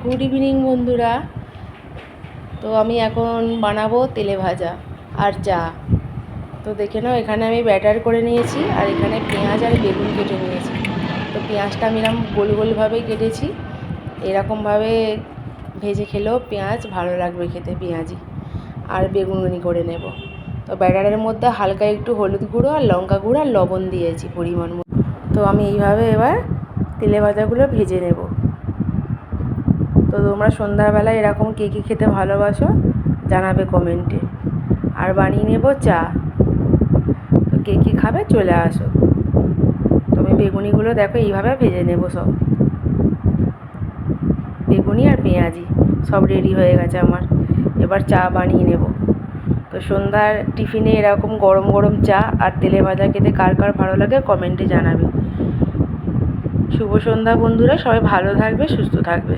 Good evening বন্ধুরা। তো আমি এখন বানাবো তেলে ভাজা আর চা। তো দেখে নাও, এখানে আমি ব্যাটার করে নিয়েছি আর এখানে পেঁয়াজ আর বেগুন কেটে নিয়েছি। তো পেঁয়াজটা আমি এরকম গোল গোলভাবেই কেটেছি। এরকমভাবে ভেজে খেলেও পেঁয়াজ ভালো লাগবে খেতে, পেঁয়াজি। আর বেগুনি করে নেব। তো ব্যাটারের মধ্যে হালকা একটু হলুদ গুঁড়ো আর লঙ্কা গুঁড়ো আর লবণ দিয়েছি পরিমাণ মতো। তো আমি এইভাবে এবার তেলে ভাজাগুলো ভেজে নেব। তো তোমরা সন্ধ্যাবেলায় এরকম কে কী খেতে ভালোবাসো জানাবে কমেন্টে। আর বানিয়ে নেব চা। তো কে কী খাবে চলে আসো। তো আমি বেগুনিগুলো দেখো এইভাবে ভেজে নেব সব। বেগুনি আর পেঁয়াজি সব রেডি হয়ে গেছে আমার। এবার চা বানিয়ে নেব। তো সন্ধ্যার টিফিনে এরকম গরম গরম চা আর তেলে ভাজা খেতে কার কার ভালো লাগে কমেন্টে জানাবে। শুভ সন্ধ্যা বন্ধুরা, সবাই ভালো থাকবে, সুস্থ থাকবে।